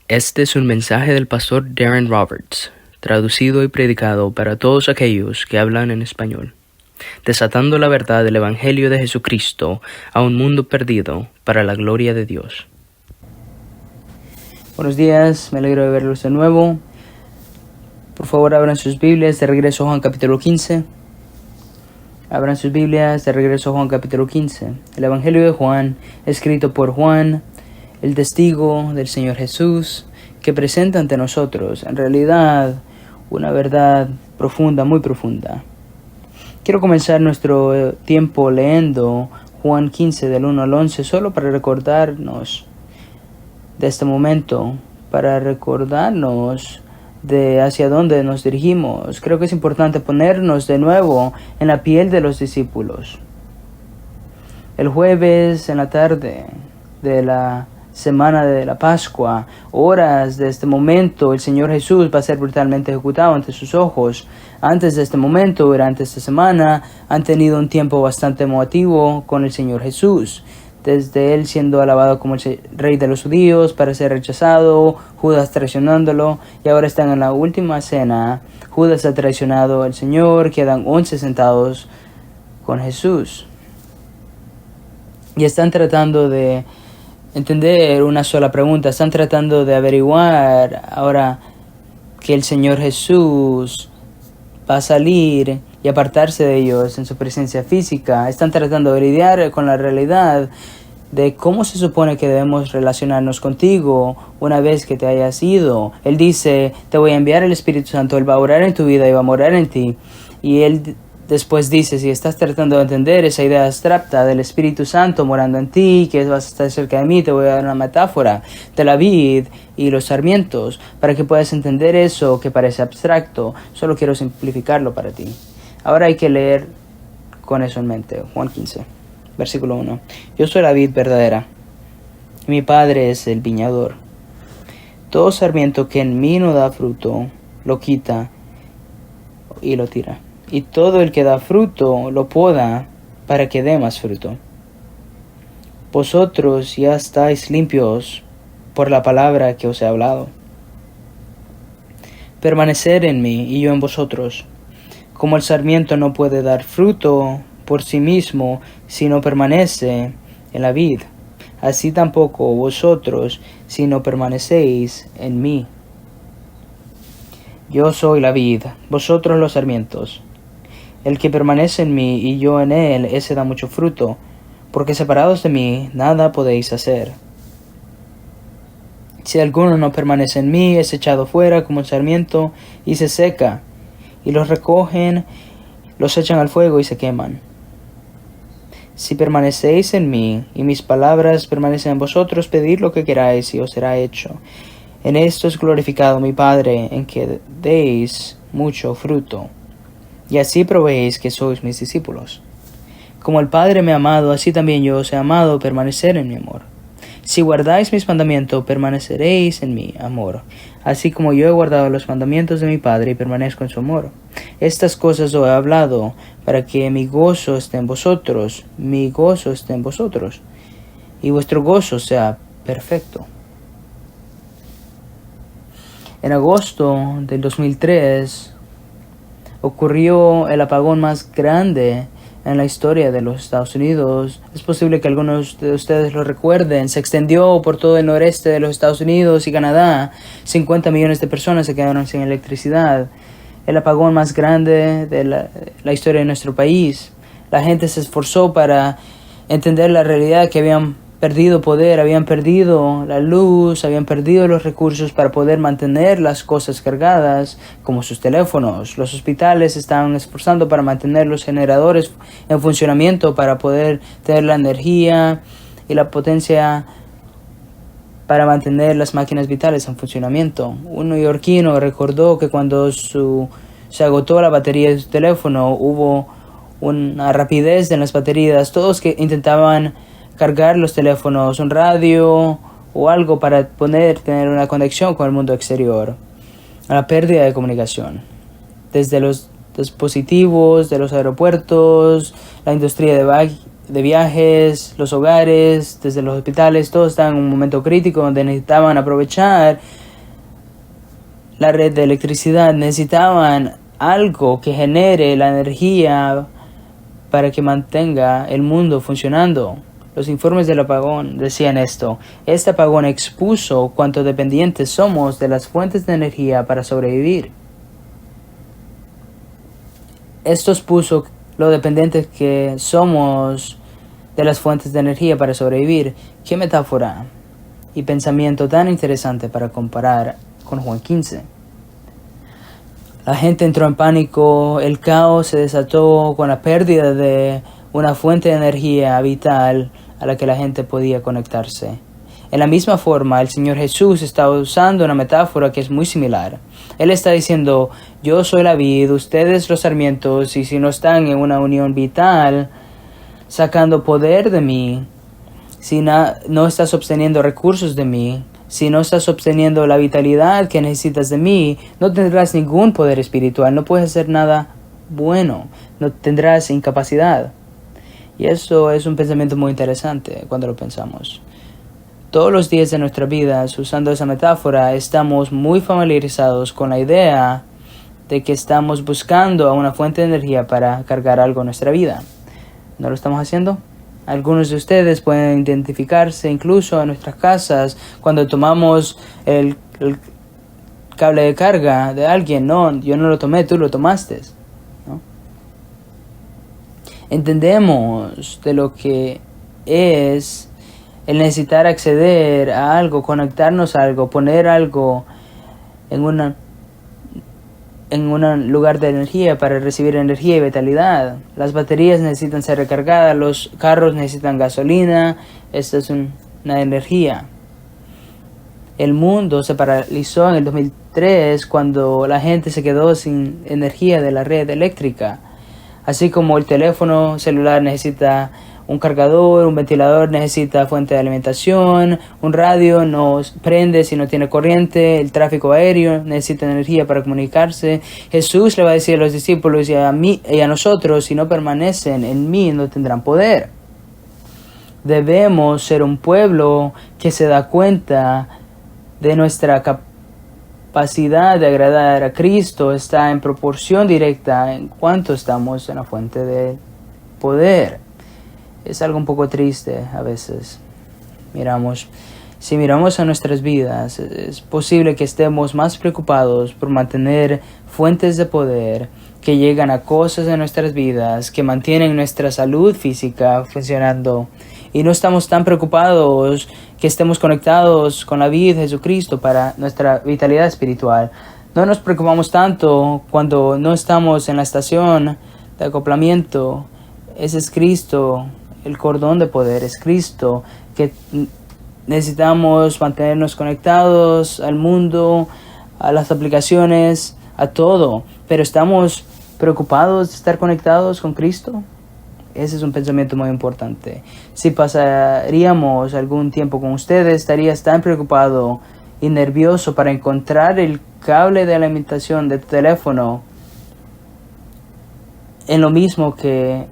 Este es un mensaje del pastor Darren Roberts, traducido y predicado para todos aquellos que hablan en español, desatando la verdad del Evangelio de Jesucristo a un mundo perdido para la gloria de Dios. Buenos días, me alegro de verlos de nuevo. Por favor, abran sus Biblias de regreso a Juan capítulo 15. Abran sus Biblias de regreso a Juan capítulo 15. El Evangelio de Juan, escrito por Juan, el testigo del Señor Jesús, que presenta ante nosotros, en realidad, una verdad profunda, muy profunda. Quiero comenzar nuestro tiempo leyendo Juan 15 del 1 al 11, solo para recordarnos de este momento, para recordarnos de hacia dónde nos dirigimos. Creo que es importante ponernos de nuevo en la piel de los discípulos. El jueves en la tarde de la semana de la Pascua, horas de este momento, el Señor Jesús va a ser brutalmente ejecutado ante sus ojos. Antes de este momento, durante esta semana, han tenido un tiempo bastante emotivo con el Señor Jesús. Desde él siendo alabado como el rey de los judíos para ser rechazado, Judas traicionándolo, y ahora están en la última cena. Judas ha traicionado al Señor, quedan 11 sentados con Jesús. Y están tratando de entender una sola pregunta, están tratando de averiguar ahora que el Señor Jesús va a salir y apartarse de ellos en su presencia física. Están tratando de lidiar con la realidad de cómo se supone que debemos relacionarnos contigo una vez que te hayas ido. Él dice, te voy a enviar el Espíritu Santo, Él va a orar en tu vida y va a morar en ti. Y Él después dice, si estás tratando de entender esa idea abstracta del Espíritu Santo morando en ti, que vas a estar cerca de mí, te voy a dar una metáfora de la vid y los sarmientos, para que puedas entender eso que parece abstracto. Solo quiero simplificarlo para ti. Ahora hay que leer con eso en mente. Juan 15, versículo 1. Yo soy la vid verdadera, y mi Padre es el viñador. Todo sarmiento que en mí no da fruto, lo quita y lo tira. Y todo el que da fruto, lo poda para que dé más fruto. Vosotros ya estáis limpios por la palabra que os he hablado. Permanecer en mí y yo en vosotros. Como el sarmiento no puede dar fruto por sí mismo si no permanece en la vid, así tampoco vosotros si no permanecéis en mí. Yo soy la vid, vosotros los sarmientos. El que permanece en mí y yo en él, ese da mucho fruto, porque separados de mí nada podéis hacer. Si alguno no permanece en mí, es echado fuera como un sarmiento y se seca, y los recogen, los echan al fuego y se queman. Si permanecéis en mí y mis palabras permanecen en vosotros, pedid lo que queráis y os será hecho. En esto es glorificado mi Padre, en que deis mucho fruto, y así probéis que sois mis discípulos. Como el Padre me ha amado, así también yo os he amado, permanecer en mi amor. Si guardáis mis mandamientos, permaneceréis en mi amor, así como yo he guardado los mandamientos de mi Padre y permanezco en su amor. Estas cosas os he hablado, para que mi gozo esté en vosotros, y vuestro gozo sea perfecto. En agosto del 2003 ocurrió el apagón más grande en la historia de los Estados Unidos. Es posible que algunos de ustedes lo recuerden. Se extendió por todo el noreste de los Estados Unidos y Canadá. 50 millones de personas se quedaron sin electricidad. El apagón más grande de la historia de nuestro país. La gente se esforzó para entender la realidad, que habían perdido poder, habían perdido la luz, habían perdido los recursos para poder mantener las cosas cargadas, como sus teléfonos. Los hospitales estaban esforzando para mantener los generadores en funcionamiento, para poder tener la energía y la potencia para mantener las máquinas vitales en funcionamiento. Un neoyorquino recordó que cuando se agotó la batería de su teléfono, hubo una rapidez en las baterías. Todos que intentaban cargar los teléfonos, un radio o algo para poder tener una conexión con el mundo exterior. A la pérdida de comunicación. Desde los dispositivos de los aeropuertos, la industria de viajes, los hogares, desde los hospitales, todos estaban en un momento crítico donde necesitaban aprovechar la red de electricidad, necesitaban algo que genere la energía para que mantenga el mundo funcionando. Los informes del apagón decían esto: este apagón expuso cuánto dependientes somos de las fuentes de energía para sobrevivir. Esto expuso lo dependientes que somos de las fuentes de energía para sobrevivir. Qué metáfora y pensamiento tan interesante para comparar con Juan 15. La gente entró en pánico, el caos se desató con la pérdida de una fuente de energía vital a la que la gente podía conectarse. En la misma forma, el Señor Jesús está usando una metáfora que es muy similar. Él está diciendo: yo soy la vid, ustedes los sarmientos, y si no están en una unión vital, sacando poder de mí, si no estás obteniendo recursos de mí, si no estás obteniendo la vitalidad que necesitas de mí, no tendrás ningún poder espiritual, no puedes hacer nada bueno, no tendrás incapacidad. Y eso es un pensamiento muy interesante cuando lo pensamos. Todos los días de nuestras vidas, usando esa metáfora, estamos muy familiarizados con la idea de que estamos buscando a una fuente de energía para cargar algo en nuestra vida. ¿No lo estamos haciendo? Algunos de ustedes pueden identificarse incluso en nuestras casas cuando tomamos el cable de carga de alguien. No, yo no lo tomé, tú lo tomaste, ¿no? Entendemos de lo que es el necesitar acceder a algo, conectarnos a algo, poner algo en un lugar de energía para recibir energía y vitalidad. Las baterías necesitan ser recargadas, los carros necesitan gasolina, esta es una energía. El mundo se paralizó en el 2003 cuando la gente se quedó sin energía de la red eléctrica. Así como el teléfono celular necesita un cargador, un ventilador necesita fuente de alimentación, un radio no prende si no tiene corriente, el tráfico aéreo necesita energía para comunicarse. Jesús le va a decir a los discípulos y a mí y a nosotros: si no permanecen en mí, no tendrán poder. Debemos ser un pueblo que se da cuenta de nuestra capacidad de agradar a Cristo está en proporción directa en cuanto estamos en la fuente de poder. Es algo un poco triste a veces. Si miramos a nuestras vidas, es posible que estemos más preocupados por mantener fuentes de poder que llegan a cosas de nuestras vidas, que mantienen nuestra salud física funcionando. Y no estamos tan preocupados que estemos conectados con la vida de Jesucristo para nuestra vitalidad espiritual. No nos preocupamos tanto cuando no estamos en la estación de acoplamiento. Ese es Cristo. El cordón de poder es Cristo, que necesitamos mantenernos conectados al mundo, a las aplicaciones, a todo. Pero ¿estamos preocupados de estar conectados con Cristo? Ese es un pensamiento muy importante. Si pasaríamos algún tiempo con ustedes, estarías tan preocupado y nervioso para encontrar el cable de alimentación de tu teléfono, en lo mismo que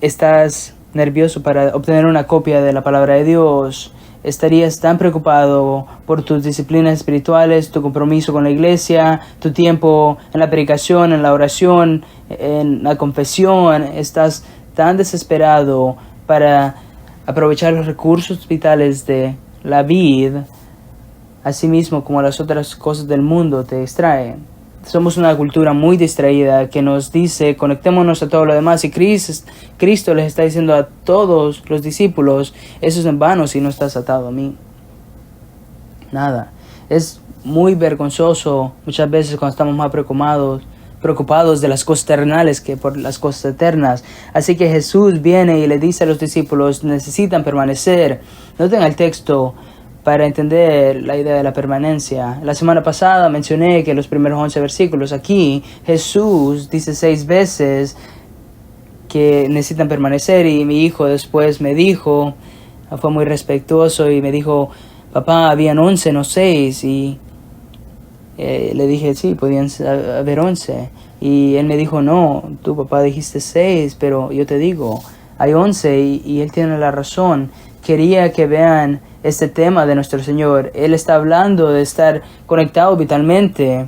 estás nervioso para obtener una copia de la palabra de Dios. Estarías tan preocupado por tus disciplinas espirituales, tu compromiso con la iglesia, tu tiempo en la predicación, en la oración, en la confesión. Estás tan desesperado para aprovechar los recursos vitales de la vid, así mismo como las otras cosas del mundo te distraen. Somos una cultura muy distraída que nos dice: conectémonos a todo lo demás. Y Cristo les está diciendo a todos los discípulos: eso es en vano si no estás atado a mí. Nada. Es muy vergonzoso muchas veces cuando estamos más preocupados de las cosas terrenales que por las cosas eternas. Así que Jesús viene y le dice a los discípulos: necesitan permanecer. Noten el texto para entender la idea de la permanencia. La semana pasada mencioné que los primeros 11 versículos aquí, Jesús dice 6 veces que necesitan permanecer, y mi hijo después me dijo, fue muy respetuoso y me dijo: papá, habían 11, no 6, y le dije: sí, podían haber 11, y él me dijo: no, tú papá dijiste 6, pero yo te digo, hay 11 y él tiene la razón. Quería que vean este tema de nuestro Señor. Él está hablando de estar conectado vitalmente.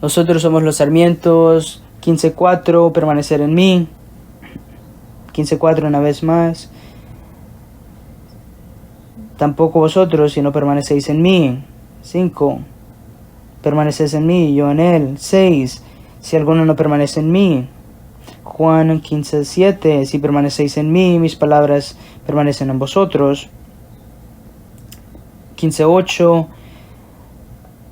Nosotros somos los sarmientos. 15:4, permanecer en mí. 15:4 una vez más. Tampoco vosotros si no permanecéis en mí. 5. Permanecéis en mí y yo en él. 6. Si alguno no permanece en mí. Juan 15:7. Si permanecéis en mí, mis palabras permanecen en vosotros. 15:8.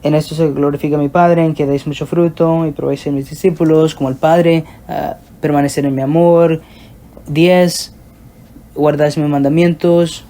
En esto se glorifica mi Padre, en que deis mucho fruto y probéis ser mis discípulos, como el Padre, permanecer en mi amor. 10. Guardáis mis mandamientos.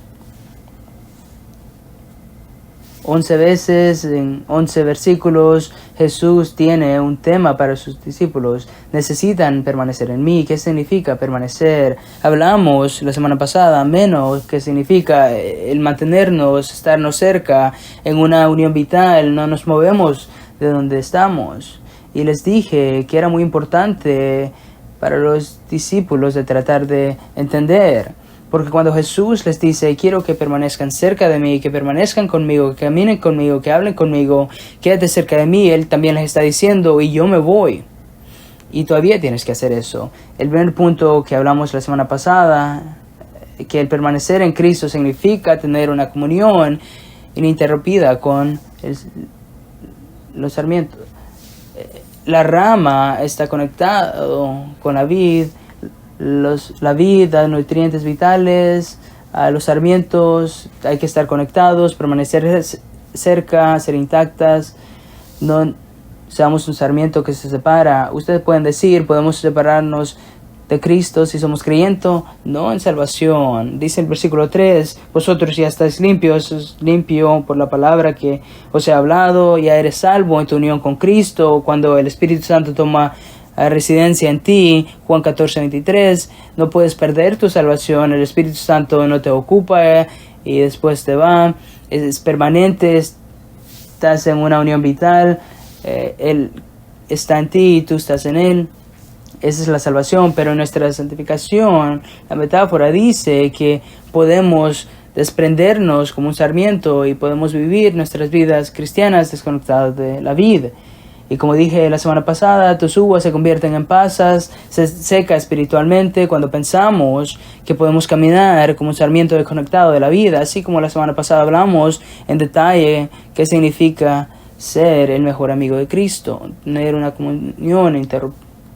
11 veces, en 11 versículos, Jesús tiene un tema para sus discípulos. Necesitan permanecer en mí. ¿Qué significa permanecer? Hablamos la semana pasada, menos, ¿qué significa el mantenernos, estarnos cerca, en una unión vital? No nos movemos de donde estamos. Y les dije que era muy importante para los discípulos de tratar de entender. Porque cuando Jesús les dice, quiero que permanezcan cerca de mí, que permanezcan conmigo, que caminen conmigo, que hablen conmigo, quédate cerca de mí, Él también les está diciendo, y yo me voy. Y todavía tienes que hacer eso. El primer punto que hablamos la semana pasada, que el permanecer en Cristo significa tener una comunión ininterrumpida con los sarmientos. La rama está conectada con la vid. La vid da nutrientes vitales a los sarmientos. Hay que estar conectados, permanecer cerca, ser intactas. No seamos un sarmiento que se separa. Ustedes pueden decir, podemos separarnos de Cristo si somos creyentes, no en salvación. Dice el versículo 3, vosotros ya estáis limpios, limpio por la palabra que os he hablado, ya eres salvo en tu unión con Cristo. Cuando el Espíritu Santo toma residencia en ti, Juan 14:23, no puedes perder tu salvación. El Espíritu Santo no te ocupa y después te va. Es permanente, estás en una unión vital. Él está en ti y tú estás en Él. Esa es la salvación, pero nuestra santificación, la metáfora dice que podemos desprendernos como un sarmiento y podemos vivir nuestras vidas cristianas desconectadas de la vid. Y como dije la semana pasada, tus uvas se convierten en pasas, se seca espiritualmente cuando pensamos que podemos caminar como un sarmiento desconectado de la vida. Así como la semana pasada hablamos en detalle qué significa ser el mejor amigo de Cristo, tener una comunión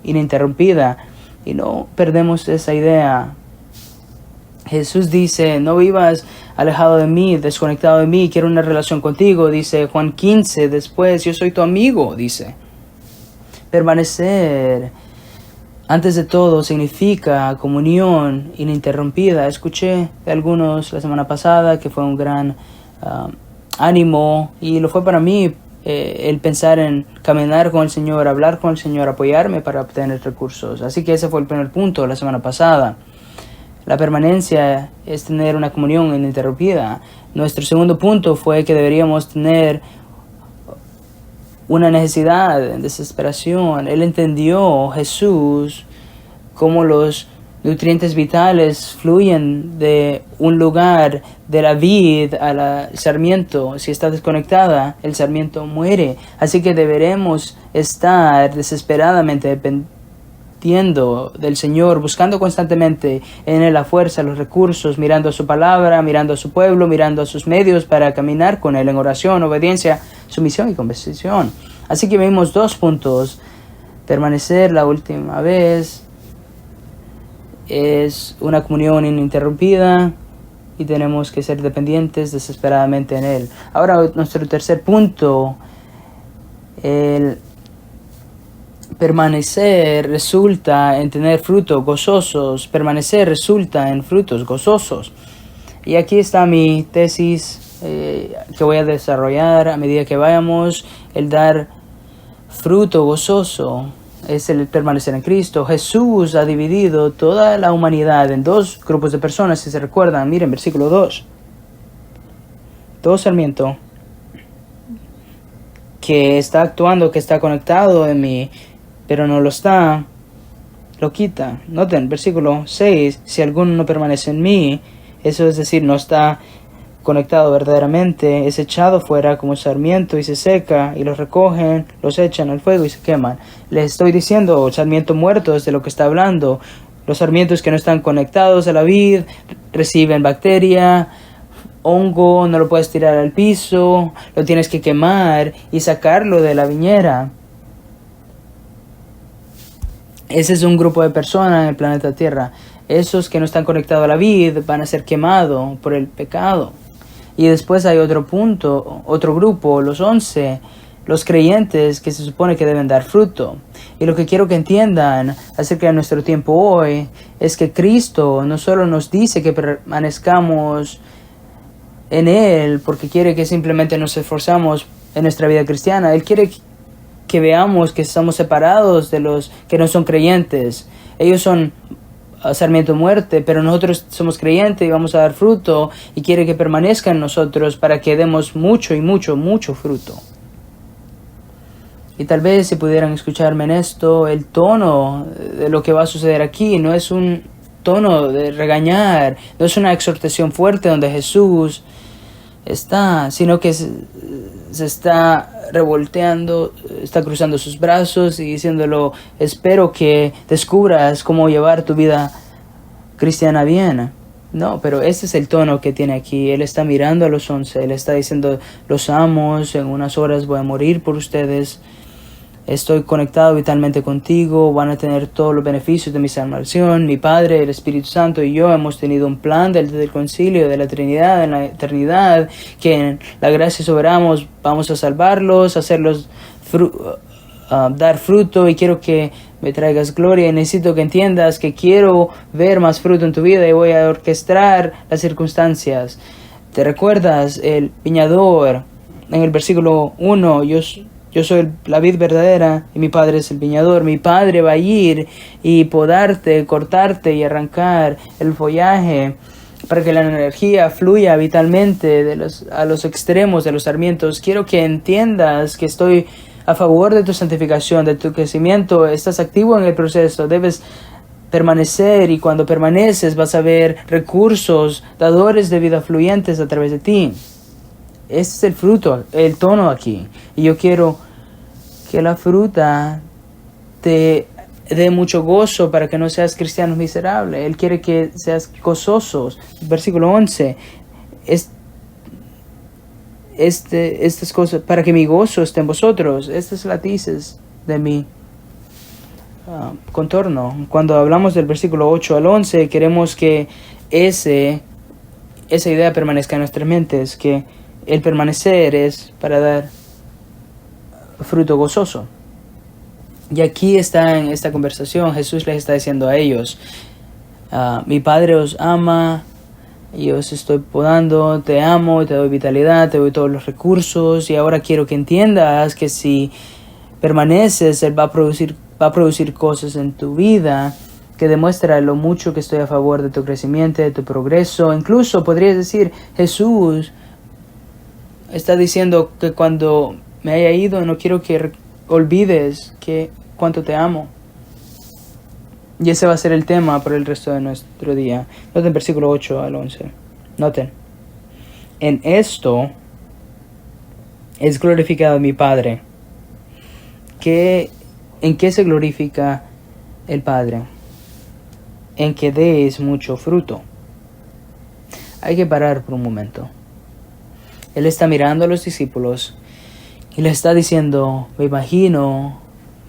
ininterrumpida, y no perdemos esa idea. Jesús dice, no vivas alejado de mí, desconectado de mí, quiero una relación contigo. Dice Juan 15, después, yo soy tu amigo, dice. Permanecer, antes de todo, significa comunión ininterrumpida. Escuché de algunos la semana pasada que fue un gran ánimo, y lo fue para mí, el pensar en caminar con el Señor, hablar con el Señor, apoyarme para obtener recursos. Así que ese fue el primer punto la semana pasada. La permanencia es tener una comunión ininterrumpida. Nuestro segundo punto fue que deberíamos tener una necesidad, desesperación. Él entendió, Jesús, cómo los nutrientes vitales fluyen de un lugar, de la vid al sarmiento. Si está desconectada, el sarmiento muere. Así que deberemos estar desesperadamente dependiendo del Señor, buscando constantemente en Él la fuerza, los recursos, mirando a su palabra, mirando a su pueblo, mirando a sus medios para caminar con Él en oración, obediencia, sumisión y conversión. Así que vimos 2 puntos. Permanecer la última vez es una comunión ininterrumpida y tenemos que ser dependientes desesperadamente en Él. Ahora nuestro tercer punto, el permanecer resulta en tener frutos gozosos. Permanecer resulta en frutos gozosos. Y aquí está mi tesis que voy a desarrollar a medida que vayamos. El dar fruto gozoso es el permanecer en Cristo. Jesús ha dividido toda la humanidad en 2 grupos de personas, si se recuerdan. Miren, versículo 2. Todo sarmiento que está actuando, que está conectado en mí, pero no lo está, lo quita. Noten, versículo 6, si alguno no permanece en mí, eso es decir, no está conectado verdaderamente, es echado fuera como sarmiento y se seca, y los recogen, los echan al fuego y se queman. Les estoy diciendo, sarmiento muerto es de lo que está hablando. Los sarmientos que no están conectados a la vid reciben bacteria, hongo, no lo puedes tirar al piso, lo tienes que quemar y sacarlo de la viñera. Ese es un grupo de personas en el planeta Tierra. Esos que no están conectados a la vid van a ser quemados por el pecado. Y después hay otro punto, otro grupo, los 11, los creyentes que se supone que deben dar fruto. Y lo que quiero que entiendan acerca de nuestro tiempo hoy es que Cristo no solo nos dice que permanezcamos en Él porque quiere que simplemente nos esforzamos en nuestra vida cristiana. Él quiere que veamos que estamos separados de los que no son creyentes. Ellos son sarmiento muerte, pero nosotros somos creyentes y vamos a dar fruto, y quiere que permanezca en nosotros para que demos mucho y mucho fruto. Y tal vez si pudieran escucharme en esto, el tono de lo que va a suceder aquí no es un tono de regañar, no es una exhortación fuerte donde Jesús está, sino que se está revolteando, está cruzando sus brazos y diciéndolo, espero que descubras cómo llevar tu vida cristiana bien. No, pero este es el tono que tiene aquí. Él está mirando a los 11, él está diciendo, los amo, en unas horas voy a morir por ustedes. Estoy conectado vitalmente contigo, van a tener todos los beneficios de mi salvación. Mi Padre, el Espíritu Santo y yo hemos tenido un plan desde el concilio de la Trinidad en la eternidad, que en la gracia soberana vamos a salvarlos, hacerlos dar fruto, y quiero que me traigas gloria. Y necesito que entiendas que quiero ver más fruto en tu vida y voy a orquestar las circunstancias. ¿Te recuerdas el viñador? En el versículo 1, yo soy la vid verdadera y mi Padre es el viñador. Mi Padre va a ir y podarte, cortarte y arrancar el follaje para que la energía fluya vitalmente a los extremos de los sarmientos. Quiero que entiendas que estoy a favor de tu santificación, de tu crecimiento. Estás activo en el proceso, debes permanecer, y cuando permaneces vas a ver recursos, dadores de vida fluyentes a través de ti. Este es el fruto, el tono aquí. Y yo quiero que la fruta te dé mucho gozo para que no seas cristiano miserable. Él quiere que seas gozosos. Versículo 11. Estas cosas, para que mi gozo esté en vosotros. Estas latices de mi contorno. Cuando hablamos del versículo 8 al 11, queremos que esa idea permanezca en nuestras mentes, que el permanecer es para dar fruto gozoso. Y aquí está en esta conversación, Jesús les está diciendo a ellos, mi Padre os ama, y os estoy podando, te amo, te doy vitalidad, te doy todos los recursos, y ahora quiero que entiendas que si permaneces, Él va a producir cosas en tu vida que demuestra lo mucho que estoy a favor de tu crecimiento, de tu progreso. Incluso podrías decir, Jesús está diciendo que cuando me haya ido, no quiero que olvides cuánto te amo. Y ese va a ser el tema por el resto de nuestro día. Noten versículo 8 al 11. Noten. En esto es glorificado mi Padre. ¿En qué se glorifica el Padre? En que deis mucho fruto. Hay que parar por un momento. Él está mirando a los discípulos y les está diciendo, me imagino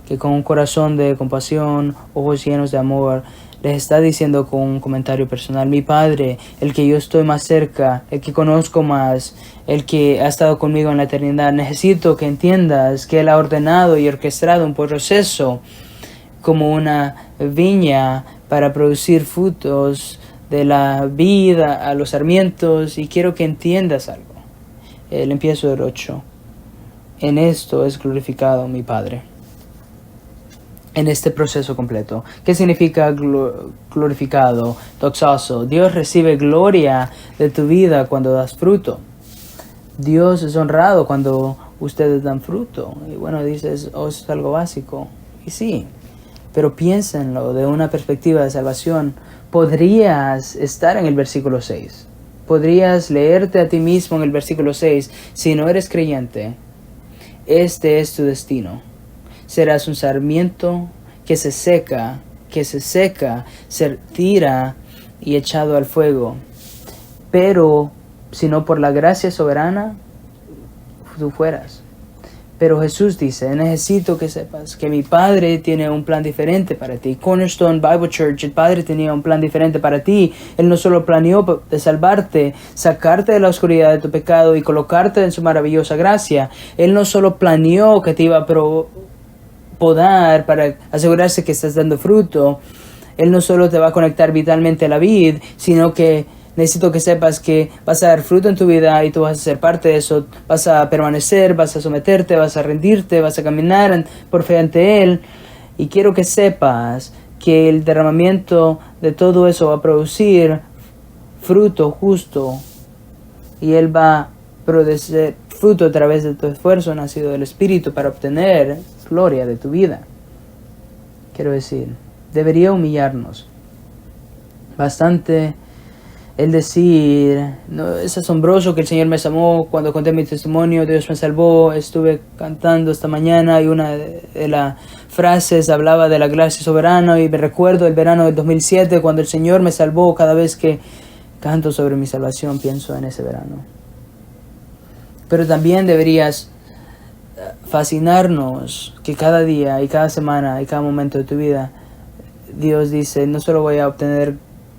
que con un corazón de compasión, ojos llenos de amor, les está diciendo con un comentario personal, mi Padre, el que yo estoy más cerca, el que conozco más, el que ha estado conmigo en la eternidad, necesito que entiendas que Él ha ordenado y orquestado un proceso como una viña para producir frutos de la vida a los sarmientos, y quiero que entiendas algo. El empiezo del 8. En esto es glorificado mi Padre. En este proceso completo. ¿Qué significa glorificado? Doxazo. Dios recibe gloria de tu vida cuando das fruto. Dios es honrado cuando ustedes dan fruto. Y bueno, dices, es algo básico. Y sí. Pero piénsenlo de una perspectiva de salvación. Podrías estar en el versículo 6. Podrías leerte a ti mismo en el versículo 6. Si no eres creyente, este es tu destino. Serás un sarmiento que se seca, se tira y echado al fuego. Pero si no por la gracia soberana, tú fueras. Pero Jesús dice, necesito que sepas que mi Padre tiene un plan diferente para ti. Cornerstone Bible Church, el Padre tenía un plan diferente para ti. Él no solo planeó de salvarte, sacarte de la oscuridad de tu pecado y colocarte en su maravillosa gracia. Él no solo planeó que te iba a podar para asegurarse que estás dando fruto. Él no solo te va a conectar vitalmente a la vid, sino que necesito que sepas que vas a dar fruto en tu vida y tú vas a ser parte de eso. Vas a permanecer, vas a someterte, vas a rendirte, vas a caminar por fe ante Él. Y quiero que sepas que el derramamiento de todo eso va a producir fruto justo. Y Él va a producir fruto a través de tu esfuerzo nacido del Espíritu para obtener gloria de tu vida. Quiero decir, debería humillarnos bastante el decir, no, es asombroso que el Señor me salvó. Cuando conté mi testimonio, Dios me salvó. Estuve cantando esta mañana y una de las frases hablaba de la gracia soberana y me recuerdo el verano del 2007 cuando el Señor me salvó. Cada vez que canto sobre mi salvación pienso en ese verano. Pero también deberías fascinarnos que cada día y cada semana y cada momento de tu vida Dios dice, no solo voy a obtener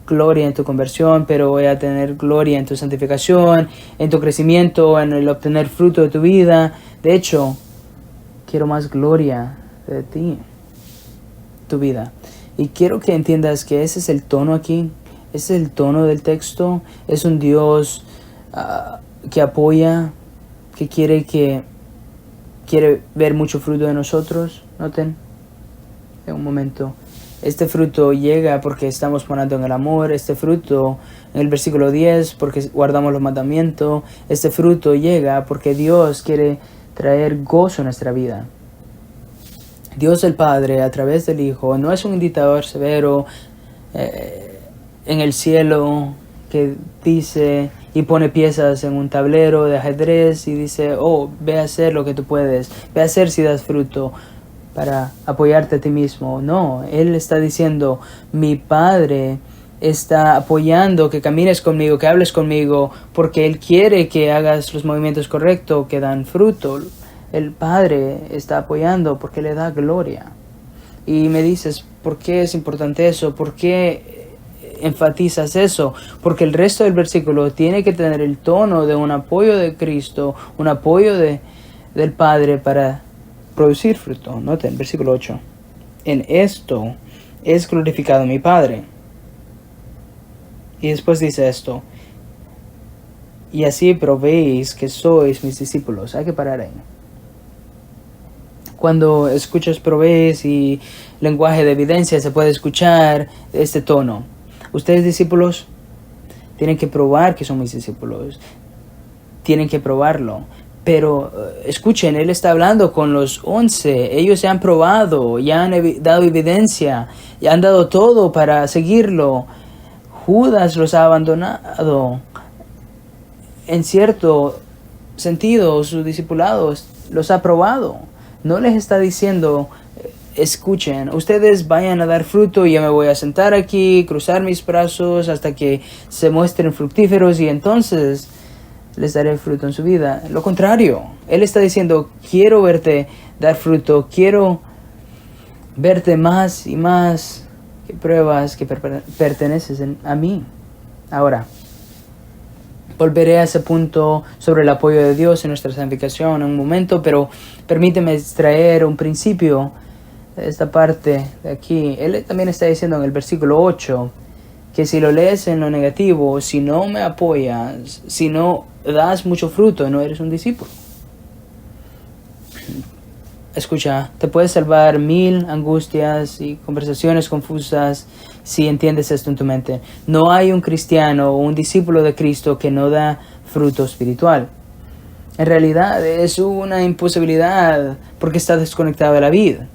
gloria en tu conversión, pero voy a tener gloria en tu santificación, en tu crecimiento, en el obtener fruto de tu vida. De hecho, quiero más gloria de ti, tu vida. Y quiero que entiendas que ese es el tono aquí, ese es el tono del texto. Es un Dios que apoya, que quiere ver mucho fruto de nosotros. Noten, en un momento. Este fruto llega porque estamos morando en el amor. Este fruto, en el versículo 10, porque guardamos los mandamientos. Este fruto llega porque Dios quiere traer gozo a nuestra vida. Dios el Padre, a través del Hijo, no es un dictador severo en el cielo que dice y pone piezas en un tablero de ajedrez y dice, oh, ve a hacer lo que tú puedes. Ve a hacer si das fruto para apoyarte a ti mismo. No, Él está diciendo, mi Padre está apoyando que camines conmigo, que hables conmigo, porque Él quiere que hagas los movimientos correctos, que dan fruto. El Padre está apoyando porque le da gloria. Y me dices, ¿por qué es importante eso? ¿Por qué enfatizas eso? Porque el resto del versículo tiene que tener el tono de un apoyo de Cristo, un apoyo del Padre para producir fruto. Noten, versículo 8. En esto es glorificado mi Padre. Y después dice esto. Y así probéis que sois mis discípulos. Hay que parar ahí. Cuando escuchas probéis y lenguaje de evidencia, se puede escuchar este tono. Ustedes discípulos tienen que probar que son mis discípulos. Tienen que probarlo. Pero escuchen, Él está hablando con los 11. Ellos ya han probado, ya han dado evidencia, ya han dado todo para seguirlo. Judas los ha abandonado. En cierto sentido, sus discipulados los ha probado. No les está diciendo, escuchen, ustedes vayan a dar fruto y yo me voy a sentar aquí, cruzar mis brazos hasta que se muestren fructíferos y entonces les daré fruto en su vida. Lo contrario, Él está diciendo, quiero verte dar fruto, quiero verte más y más, que pruebas que perteneces a mí. Ahora, volveré a ese punto sobre el apoyo de Dios en nuestra santificación en un momento, pero permíteme extraer un principio de esta parte de aquí. Él también está diciendo en el versículo 8, que si lo lees en lo negativo, si no me apoyas, si no das mucho fruto, no eres un discípulo. Escucha, te puedes salvar 1000 angustias y conversaciones confusas si entiendes esto en tu mente. No hay un cristiano o un discípulo de Cristo que no da fruto espiritual. En realidad es una imposibilidad porque está desconectado de la vida.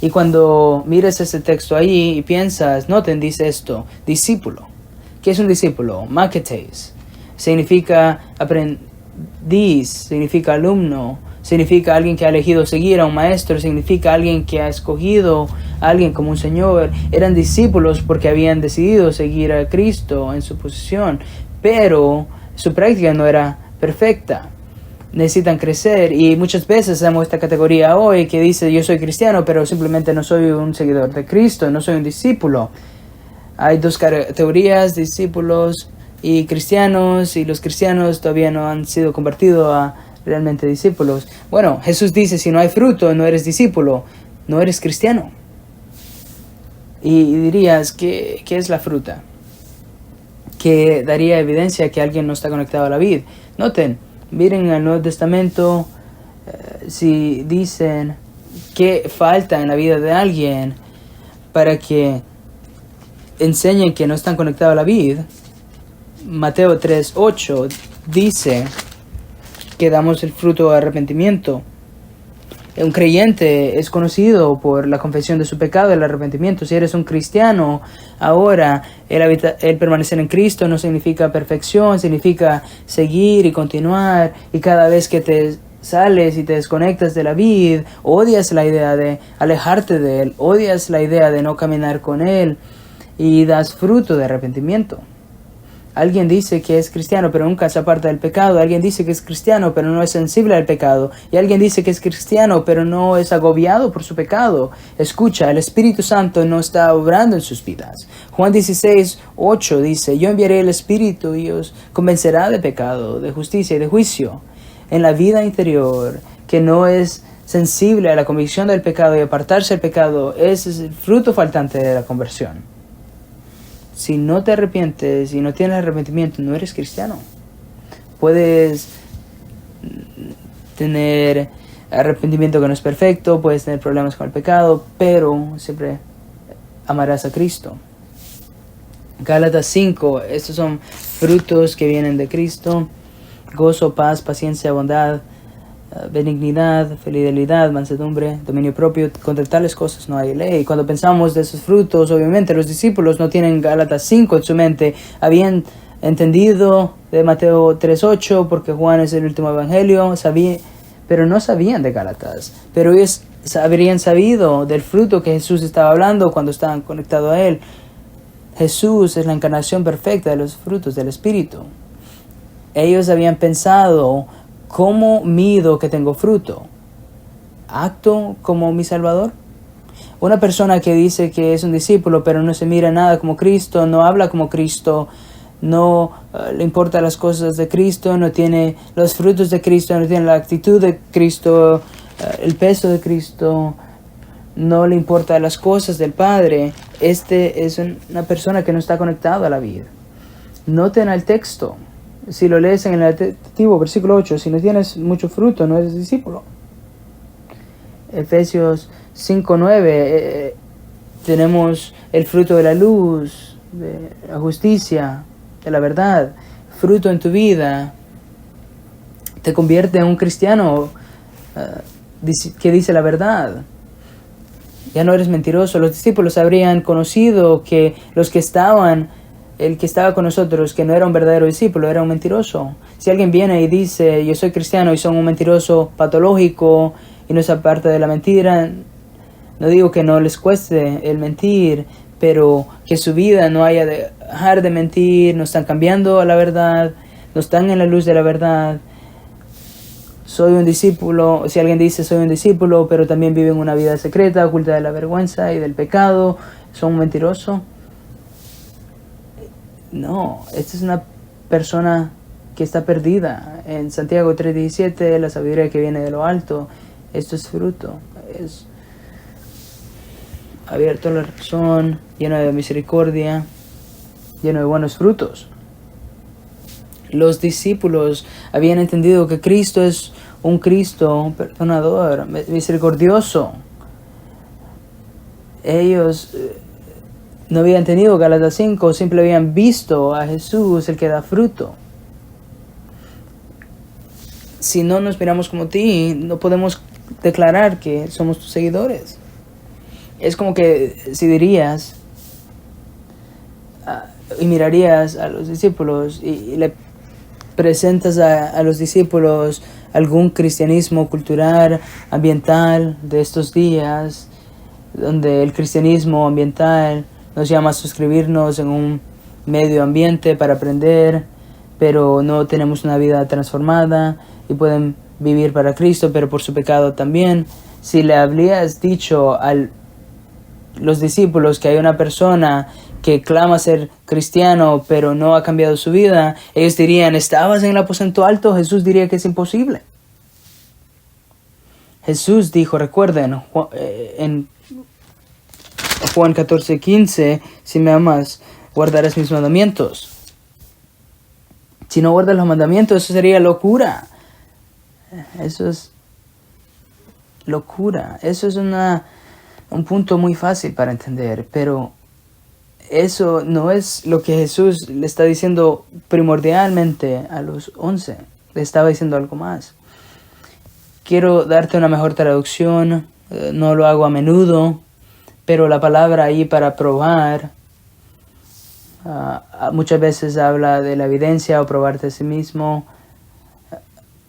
Y cuando miras ese texto ahí y piensas, noten, dice esto, discípulo. ¿Qué es un discípulo? Maketes. Significa aprendiz, significa alumno, significa alguien que ha elegido seguir a un maestro, significa alguien que ha escogido a alguien como un señor. Eran discípulos porque habían decidido seguir a Cristo en su posición, pero su práctica no era perfecta. Necesitan crecer, y muchas veces vemos esta categoría hoy que dice yo soy cristiano pero simplemente no soy un seguidor de Cristo, no soy un discípulo. Hay dos categorías, discípulos y cristianos, y los cristianos todavía no han sido convertidos a realmente discípulos. Bueno, Jesús dice, si no hay fruto, no eres discípulo, no eres cristiano. Y dirías, ¿qué es la fruta? Que daría evidencia que alguien no está conectado a la vid. Noten, miren el Nuevo Testamento, si dicen qué falta en la vida de alguien para que enseñen que no están conectados a la vid. Mateo 3:8 dice que damos el fruto de arrepentimiento. Un creyente es conocido por la confesión de su pecado y el arrepentimiento. Si eres un cristiano, ahora el permanecer en Cristo no significa perfección, significa seguir y continuar. Y cada vez que te sales y te desconectas de la vid, odias la idea de alejarte de Él, odias la idea de no caminar con Él, y das fruto de arrepentimiento. Alguien dice que es cristiano pero nunca se aparta del pecado. Alguien dice que es cristiano pero no es sensible al pecado. Y alguien dice que es cristiano pero no es agobiado por su pecado. Escucha, el Espíritu Santo no está obrando en sus vidas. Juan 16:8 dice, yo enviaré el Espíritu y os convencerá de pecado, de justicia y de juicio. En la vida interior, que no es sensible a la convicción del pecado y apartarse del pecado, ese es el fruto faltante de la conversión. Si no te arrepientes y no tienes arrepentimiento, no eres cristiano. Puedes tener arrepentimiento que no es perfecto, puedes tener problemas con el pecado, pero siempre amarás a Cristo. Gálatas 5, estos son frutos que vienen de Cristo: gozo, paz, paciencia, bondad, benignidad, fidelidad, mansedumbre, dominio propio. Contra tales cosas no hay ley. Cuando pensamos de esos frutos, obviamente los discípulos no tienen Gálatas 5 en su mente. Habían entendido de Mateo 3:8 porque Juan es el último evangelio, pero no sabían de Gálatas. Pero ellos habrían sabido del fruto que Jesús estaba hablando cuando estaban conectados a Él. Jesús es la encarnación perfecta de los frutos del Espíritu. Ellos habían pensado, ¿cómo mido que tengo fruto? ¿Acto como mi Salvador? Una persona que dice que es un discípulo pero no se mira nada como Cristo, no habla como Cristo, no le importan las cosas de Cristo, no tiene los frutos de Cristo, no tiene la actitud de Cristo, el peso de Cristo, no le importan las cosas del Padre. Este es una persona que no está conectada a la vida. Noten el texto. Si lo lees en el adjetivo, versículo 8, si no tienes mucho fruto, no eres discípulo. Efesios 5:9, tenemos el fruto de la luz, de la justicia, de la verdad. Fruto en tu vida te convierte en un cristiano que dice la verdad. Ya no eres mentiroso. Los discípulos habrían conocido que el que estaba con nosotros, que no era un verdadero discípulo, era un mentiroso. Si alguien viene y dice, yo soy cristiano, y son un mentiroso patológico y no se aparta de la mentira, no digo que no les cueste el mentir, pero que su vida no haya de dejar de mentir, no están cambiando a la verdad, no están en la luz de la verdad. Soy un discípulo. Si alguien dice soy un discípulo, pero también viven una vida secreta, oculta de la vergüenza y del pecado, son un mentiroso. No, esta es una persona que está perdida. En Santiago 3:17, la sabiduría que viene de lo alto, esto es fruto, es abierto a la razón, lleno de misericordia, lleno de buenos frutos. Los discípulos habían entendido que Cristo es un Cristo perdonador, misericordioso. Ellos no habían tenido Gálatas 5, simplemente habían visto a Jesús, el que da fruto. Si no nos miramos como ti, no podemos declarar que somos tus seguidores. Es como que si dirías y mirarías a los discípulos y le presentas a los discípulos algún cristianismo cultural, ambiental de estos días, donde el cristianismo ambiental nos llama a suscribirnos en un medio ambiente para aprender, pero no tenemos una vida transformada y pueden vivir para Cristo, pero por su pecado también. Si le habrías dicho a los discípulos que hay una persona que clama ser cristiano pero no ha cambiado su vida, ellos dirían, ¿estabas en el aposento alto? Jesús diría que es imposible. Jesús dijo, recuerden, en Juan 14:15, si me amas, guardarás mis mandamientos. Si no guardas los mandamientos, eso sería locura. Eso es locura. Eso es un punto muy fácil para entender, pero eso no es lo que Jesús le está diciendo primordialmente a los 11. Le estaba diciendo algo más. Quiero darte una mejor traducción. No lo hago a menudo, pero la palabra ahí para probar muchas veces habla de la evidencia o probarte a sí mismo,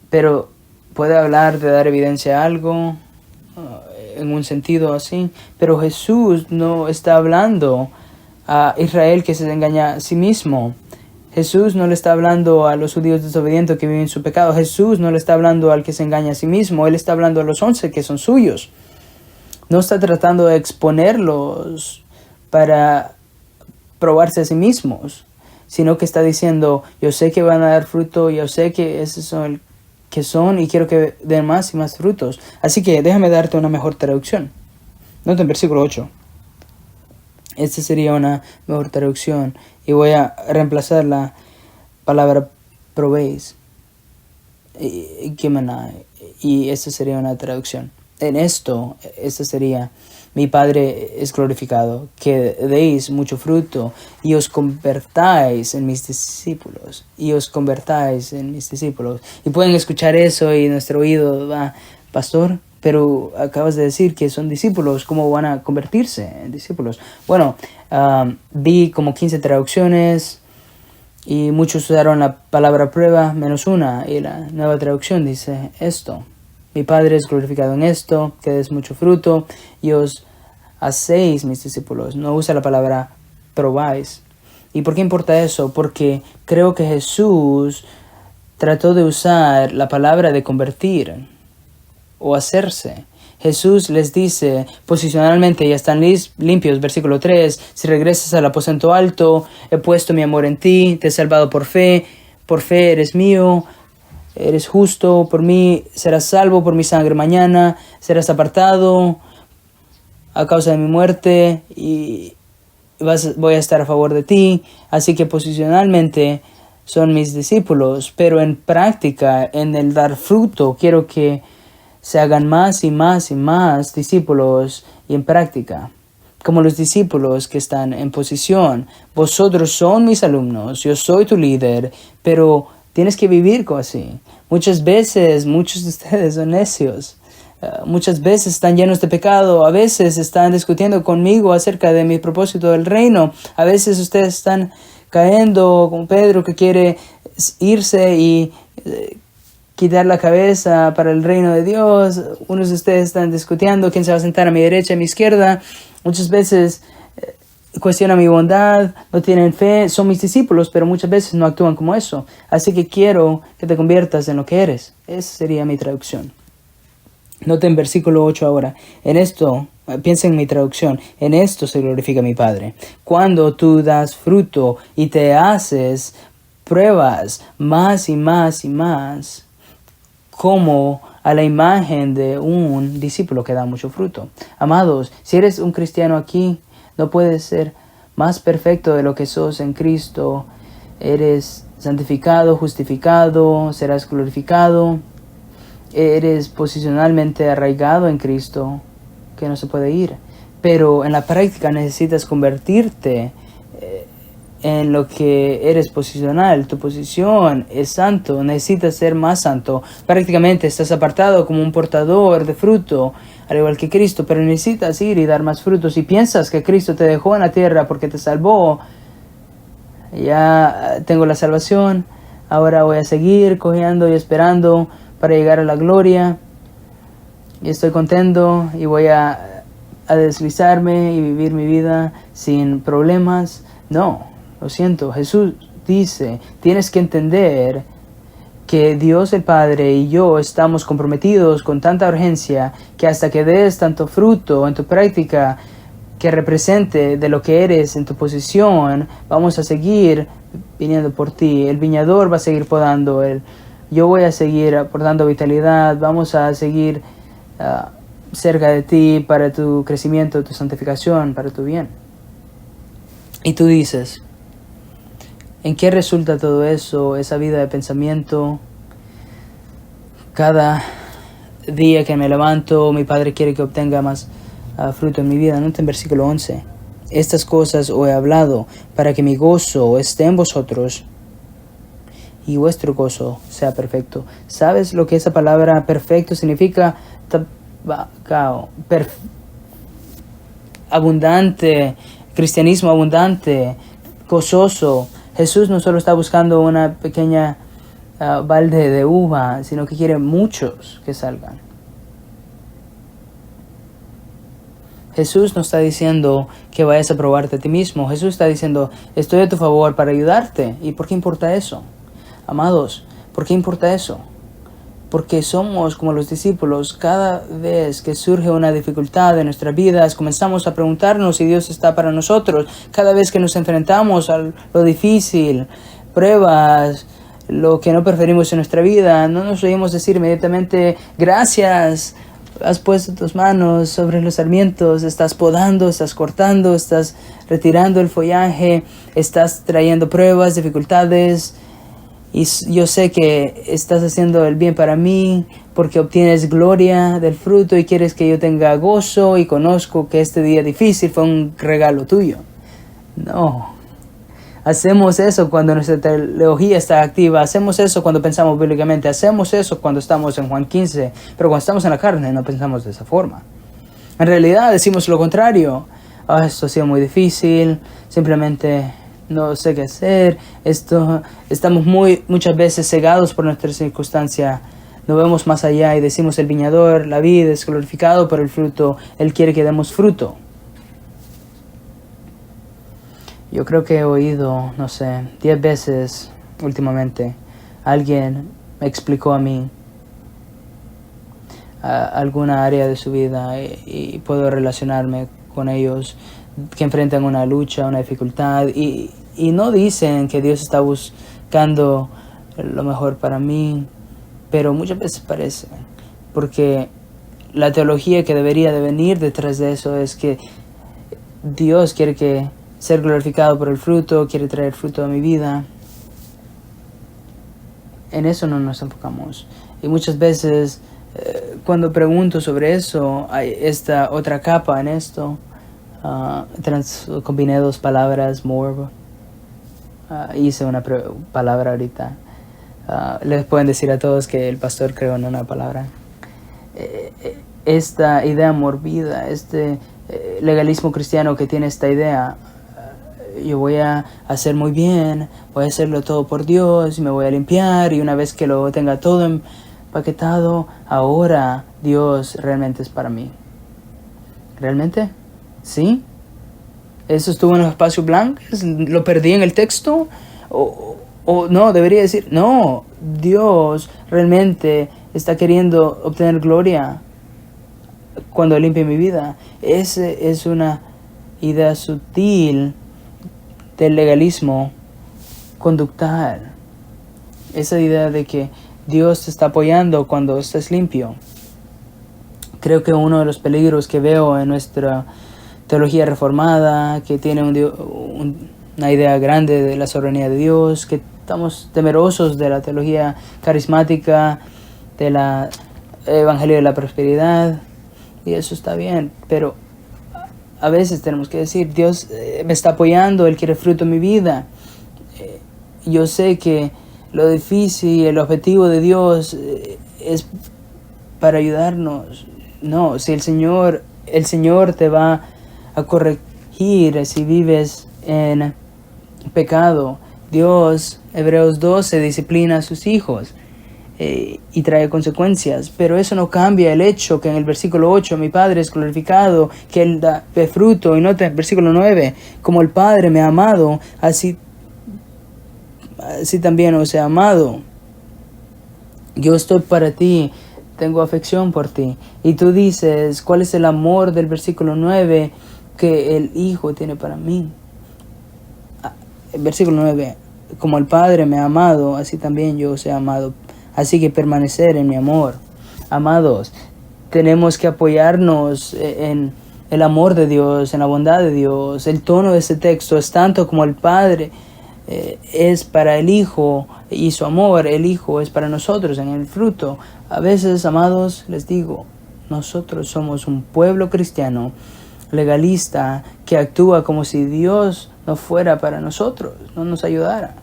pero puede hablar de dar evidencia a algo en un sentido así, pero Jesús no está hablando a Israel que se engaña a sí mismo. Jesús no le está hablando a los judíos desobedientes que viven su pecado. Jesús no le está hablando al que se engaña a sí mismo. Él está hablando a los 11 que son suyos. No está tratando de exponerlos para probarse a sí mismos, sino que está diciendo, yo sé que van a dar fruto, yo sé que esos son el que son y quiero que den más y más frutos. Así que déjame darte una mejor traducción. Nota en versículo 8. Esta sería una mejor traducción y voy a reemplazar la palabra probéis y esta sería una traducción. En esto, esta sería, mi Padre es glorificado, que deis mucho fruto y os convertáis en mis discípulos. Y os convertáis en mis discípulos. Y pueden escuchar eso y nuestro oído va, pastor, pero acabas de decir que son discípulos, ¿cómo van a convertirse en discípulos? Bueno, vi como 15 traducciones y muchos usaron la palabra prueba menos una. Y la nueva traducción dice esto. Mi Padre es glorificado en esto, que des mucho fruto y os hacéis mis discípulos. No usa la palabra probáis. ¿Y por qué importa eso? Porque creo que Jesús trató de usar la palabra de convertir o hacerse. Jesús les dice posicionalmente, ya están limpios, versículo 3, si regresas al aposento alto, he puesto mi amor en ti, te he salvado por fe eres mío. Eres justo, por mí serás salvo, por mi sangre mañana serás apartado a causa de mi muerte y voy a estar a favor de ti. Así que posicionalmente son mis discípulos, pero en práctica, en el dar fruto, quiero que se hagan más y más y más discípulos y en práctica. Como los discípulos que están en posición, vosotros son mis alumnos, yo soy tu líder, pero tienes que vivir como así. Muchas veces, muchos de ustedes son necios. Muchas veces están llenos de pecado. A veces están discutiendo conmigo acerca de mi propósito del reino. A veces ustedes están cayendo como Pedro que quiere irse y quitar la cabeza para el reino de Dios. Unos de ustedes están discutiendo quién se va a sentar a mi derecha y a mi izquierda. Muchas veces cuestionan mi bondad, no tienen fe, son mis discípulos, pero muchas veces no actúan como eso. Así que quiero que te conviertas en lo que eres. Esa sería mi traducción. Noten versículo 8 ahora. En esto, piensa en mi traducción, en esto se glorifica mi Padre. Cuando tú das fruto y te haces pruebas más y más y más, como a la imagen de un discípulo que da mucho fruto. Amados, si eres un cristiano aquí, no puedes ser más perfecto de lo que sos en Cristo. Eres santificado, justificado, serás glorificado. Eres posicionalmente arraigado en Cristo, que no se puede ir. Pero en la práctica necesitas convertirte en lo que eres posicional. Tu posición es santo, necesitas ser más santo. Prácticamente estás apartado como un portador de fruto, al igual que Cristo, pero necesitas ir y dar más frutos. Si piensas que Cristo te dejó en la tierra porque te salvó, ya tengo la salvación, ahora voy a seguir cojeando y esperando para llegar a la gloria, y estoy contento y voy a deslizarme y vivir mi vida sin problemas. No, lo siento. Jesús dice, tienes que entender que Dios el Padre y yo estamos comprometidos con tanta urgencia que hasta que des tanto fruto en tu práctica que represente de lo que eres en tu posición, vamos a seguir viniendo por ti. El viñador va a seguir podando, yo voy a seguir aportando vitalidad, vamos a seguir cerca de ti para tu crecimiento, tu santificación, para tu bien. Y tú dices, ¿en qué resulta todo eso, esa vida de pensamiento? Cada día que me levanto, mi Padre quiere que obtenga más fruto en mi vida. Nota en versículo 11. Estas cosas os he hablado para que mi gozo esté en vosotros y vuestro gozo sea perfecto. ¿Sabes lo que esa palabra perfecto significa? Abundante, cristianismo abundante, gozoso. Jesús no solo está buscando una pequeña balde de uva, sino que quiere muchos que salgan. Jesús no está diciendo que vayas a probarte a ti mismo. Jesús está diciendo, estoy a tu favor para ayudarte. ¿Y por qué importa eso? Amados, ¿por qué importa eso? Porque somos como los discípulos. Cada vez que surge una dificultad en nuestras vidas, comenzamos a preguntarnos si Dios está para nosotros. Cada vez que nos enfrentamos a lo difícil, pruebas, lo que no preferimos en nuestra vida, no nos oímos decir inmediatamente, gracias, has puesto tus manos sobre los sarmientos, estás podando, estás cortando, estás retirando el follaje, estás trayendo pruebas, dificultades, y yo sé que estás haciendo el bien para mí porque obtienes gloria del fruto y quieres que yo tenga gozo y conozco que este día difícil fue un regalo tuyo. No. Hacemos eso cuando nuestra teología está activa, hacemos eso cuando pensamos bíblicamente, hacemos eso cuando estamos en Juan 15, pero cuando estamos en la carne no pensamos de esa forma. En realidad decimos lo contrario. Esto ha sido muy difícil, simplemente no sé qué hacer, estamos muchas veces cegados por nuestra circunstancia, no vemos más allá y decimos el viñador, la vid es glorificado por el fruto, Él quiere que demos fruto. Yo creo que he oído, 10 veces últimamente, alguien me explicó a mí alguna área de su vida y puedo relacionarme con ellos que enfrentan una lucha, una dificultad y no dicen que Dios está buscando lo mejor para mí, pero muchas veces parece, porque la teología que debería de venir detrás de eso es que Dios quiere que ser glorificado por el fruto, quiere traer fruto a mi vida. En eso no nos enfocamos. Y muchas veces cuando pregunto sobre eso, hay esta otra capa en esto. Combiné dos palabras, more. Hice una palabra ahorita. Les pueden decir a todos que el pastor creó en una palabra. Esta idea morbida, este legalismo cristiano que tiene esta idea, yo voy a hacer muy bien, voy a hacerlo todo por Dios y me voy a limpiar y una vez que lo tenga todo empaquetado, ahora Dios realmente es para mí. ¿Realmente? ¿Sí? ¿Eso estuvo en los espacios blancos? ¿Lo perdí en el texto? ¿O no? Debería decir, no, Dios realmente está queriendo obtener gloria cuando limpie mi vida. Esa es una idea sutil del legalismo conductual. Esa idea de que Dios te está apoyando cuando estés limpio. Creo que uno de los peligros que veo en nuestra teología reformada, que tiene una idea grande de la soberanía de Dios, que estamos temerosos de la teología carismática, de evangelio de la prosperidad, y eso está bien, pero a veces tenemos que decir, Dios me está apoyando, Él quiere fruto en mi vida. Yo sé que lo difícil, el objetivo de Dios es para ayudarnos. No, si el Señor te va a corregir si vives en pecado. Dios, Hebreos 12, disciplina a sus hijos y trae consecuencias, pero eso no cambia el hecho que en el versículo 8 mi Padre es glorificado, que Él da fruto, y nota el versículo 9, como el Padre me ha amado, así también os he amado. Yo estoy para ti, tengo afección por ti. Y tú dices, ¿cuál es el amor del versículo 9 que el Hijo tiene para mí? El versículo 9, como el Padre me ha amado, así también yo os he amado. Así que permanecer en mi amor. Amados, tenemos que apoyarnos en el amor de Dios, en la bondad de Dios. El tono de ese texto es tanto como el Padre es para el Hijo y su amor, el Hijo es para nosotros en el fruto. A veces, amados, les digo, nosotros somos un pueblo cristiano legalista que actúa como si Dios no fuera para nosotros, no nos ayudara.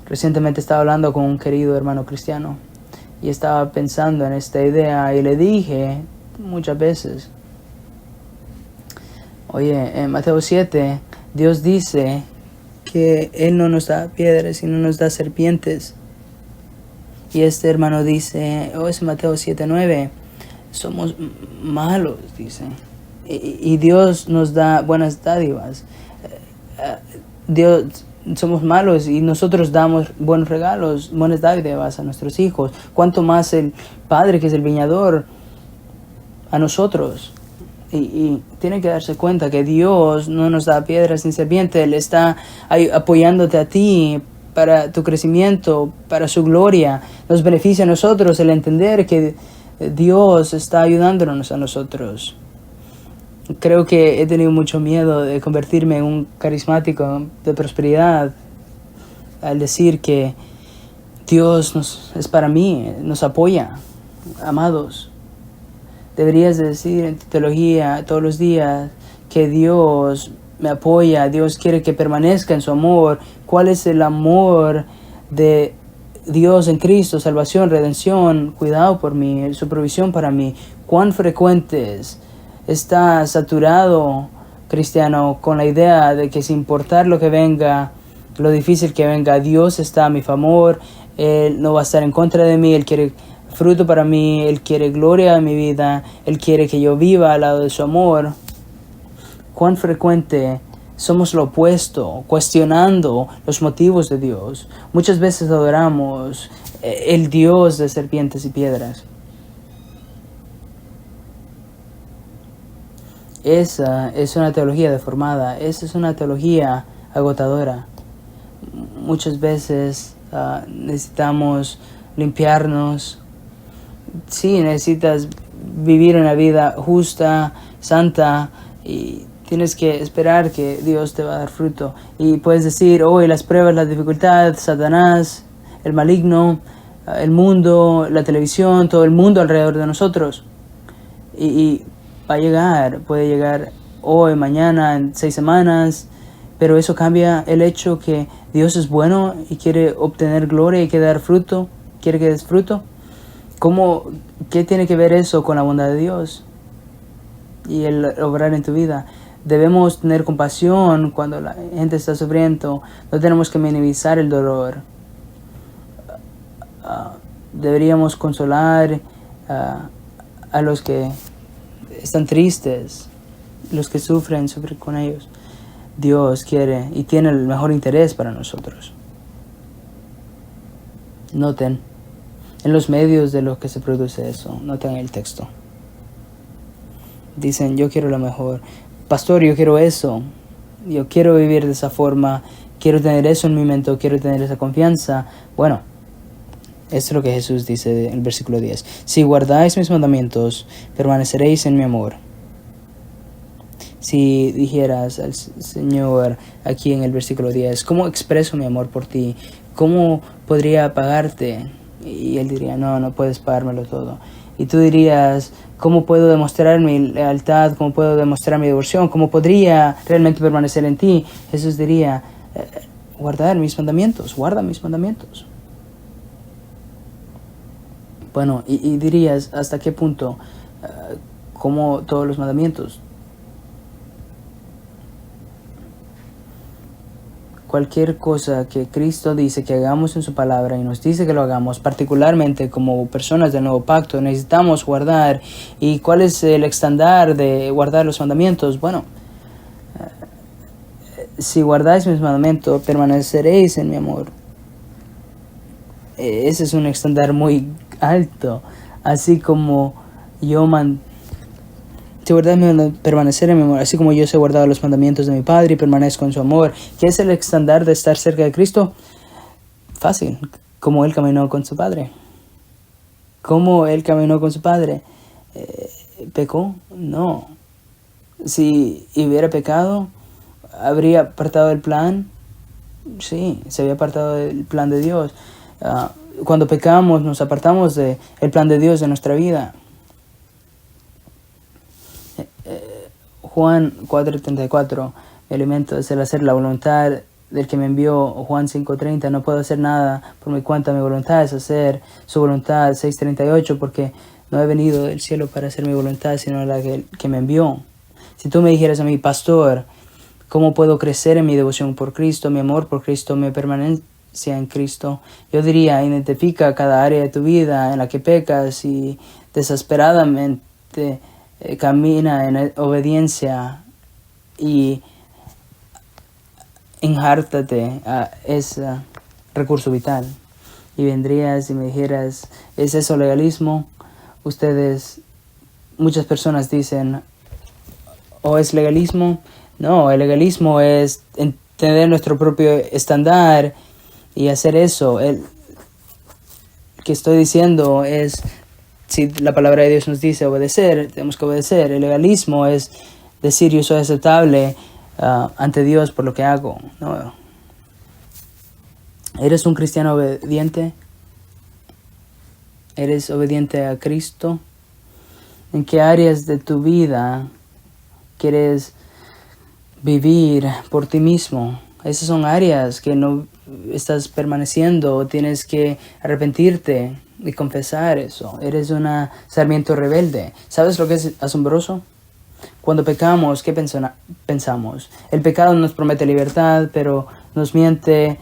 Recientemente estaba hablando con un querido hermano cristiano y estaba pensando en esta idea y le dije muchas veces, oye, en Mateo 7 Dios dice que Él no nos da piedras sino nos da serpientes. Y este hermano dice, es Mateo 7:9, somos malos, dice. Y Dios nos da buenas dádivas. Dios, somos malos y nosotros damos buenos regalos, buenas dádivas a nuestros hijos. Cuanto más el Padre, que es el viñador, a nosotros. Y tiene que darse cuenta que Dios no nos da piedras ni serpientes. Él está apoyándote a ti para tu crecimiento, para su gloria. Nos beneficia a nosotros el entender que Dios está ayudándonos a nosotros. Creo que he tenido mucho miedo de convertirme en un carismático de prosperidad al decir que Dios es para mí, nos apoya. Amados, deberías decir en tu teología todos los días que Dios me apoya, Dios quiere que permanezca en su amor. ¿Cuál es el amor de Dios en Cristo? Salvación, redención, cuidado por mí, su provisión para mí. ¿Cuán frecuentes está saturado, cristiano, con la idea de que sin importar lo que venga, lo difícil que venga, Dios está a mi favor, Él no va a estar en contra de mí, Él quiere fruto para mí, Él quiere gloria en mi vida, Él quiere que yo viva al lado de su amor? ¿Cuán frecuente somos lo opuesto, cuestionando los motivos de Dios? Muchas veces adoramos el Dios de serpientes y piedras. Esa es una teología deformada, esa es una teología agotadora. Muchas veces necesitamos limpiarnos. Sí, necesitas vivir una vida justa, santa, y tienes que esperar que Dios te va a dar fruto. Y puedes decir, hoy las pruebas, la dificultad, Satanás, el maligno, el mundo, la televisión, todo el mundo alrededor de nosotros. Y va a llegar, puede llegar hoy, mañana, en 6 semanas, pero eso cambia el hecho que Dios es bueno y quiere obtener gloria y quiere dar fruto, quiere que des fruto. ¿Qué tiene que ver eso con la bondad de Dios y el obrar en tu vida? Debemos tener compasión cuando la gente está sufriendo, no tenemos que minimizar el dolor. Deberíamos consolar a los que están tristes, los que sufren con ellos. Dios quiere y tiene el mejor interés para nosotros. Noten, en los medios de los que se produce eso, noten el texto. Dicen, yo quiero lo mejor. Pastor, yo quiero eso. Yo quiero vivir de esa forma. Quiero tener eso en mi mente. Quiero tener esa confianza. Bueno, esto es lo que Jesús dice en el versículo 10. Si guardáis mis mandamientos, permaneceréis en mi amor. Si dijeras al Señor aquí en el versículo 10, ¿cómo expreso mi amor por ti? ¿Cómo podría pagarte? Y Él diría, no puedes pagármelo todo. Y tú dirías, ¿cómo puedo demostrar mi lealtad? ¿Cómo puedo demostrar mi devoción? ¿Cómo podría realmente permanecer en ti? Jesús diría, guardar mis mandamientos, guarda mis mandamientos. Bueno, y dirías, ¿hasta qué punto? Como todos los mandamientos. Cualquier cosa que Cristo dice que hagamos en su palabra y nos dice que lo hagamos, particularmente como personas del nuevo pacto, necesitamos guardar. ¿Y cuál es el estándar de guardar los mandamientos? Bueno, si guardáis mis mandamientos, permaneceréis en mi amor. Ese es un estándar muy alto, así como yo si guardáis permanecer en mi amor, así como yo sé guardar los mandamientos de mi Padre y permanezco en su amor. ¿Qué es el estándar de estar cerca de Cristo? Fácil, como Él caminó con su Padre. ¿Cómo Él caminó con su Padre? ¿Pecó? No. Si hubiera pecado, ¿habría apartado del plan? Sí, se había apartado del plan de Dios. Cuando pecamos, nos apartamos del plan de Dios de nuestra vida. Juan 4:34, mi alimento es el hacer la voluntad del que me envió. Juan 5:30, no puedo hacer nada por mi cuenta, mi voluntad es hacer su voluntad. 6:38, porque no he venido del cielo para hacer mi voluntad, sino la que me envió. Si tú me dijeras a mí, pastor, ¿cómo puedo crecer en mi devoción por Cristo, mi amor por Cristo, mi permanencia en Cristo? Yo diría, identifica cada área de tu vida en la que pecas y desesperadamente camina en obediencia y enjártate a ese recurso vital. Y vendrías y me dijeras, ¿es eso legalismo? Muchas personas dicen, ¿o es legalismo? No, el legalismo es tener nuestro propio estándar y hacer eso. El que estoy diciendo es, si la palabra de Dios nos dice obedecer, tenemos que obedecer. El legalismo es decir yo soy aceptable ante Dios por lo que hago. No. ¿Eres un cristiano obediente? ¿Eres obediente a Cristo? ¿En qué áreas de tu vida quieres vivir por ti mismo? Esas son áreas que no estás permaneciendo. Tienes que arrepentirte y confesar eso. Eres una sarmiento rebelde. ¿Sabes lo que es asombroso? Cuando pecamos, ¿qué pensamos? El pecado nos promete libertad, pero nos miente.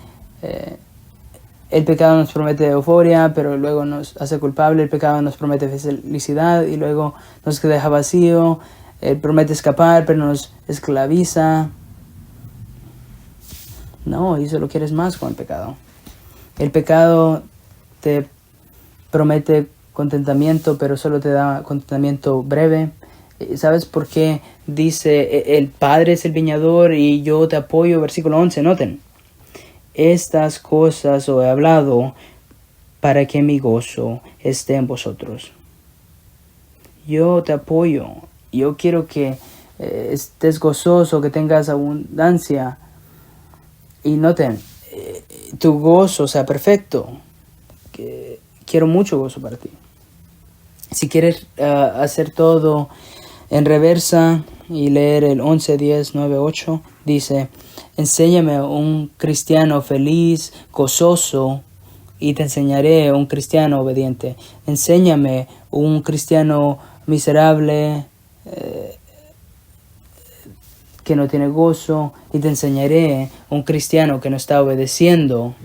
El pecado nos promete euforia, pero luego nos hace culpable. El pecado nos promete felicidad y luego nos deja vacío. Él promete escapar, pero nos esclaviza. No, y solo quieres más con el pecado. El pecado te promete contentamiento, pero solo te da contentamiento breve. ¿Sabes por qué dice el Padre es el viñador y yo te apoyo? Versículo 11, noten. Estas cosas os he hablado para que mi gozo esté en vosotros. Yo te apoyo. Yo quiero que estés gozoso, que tengas abundancia. Y noten, tu gozo sea perfecto. Quiero mucho gozo para ti. Si quieres hacer todo en reversa y leer el 11, 10, 9, 8, dice, enséñame un cristiano feliz, gozoso, y te enseñaré un cristiano obediente. Enséñame un cristiano miserable, que no tiene gozo, y te enseñaré un cristiano que no está obedeciendo.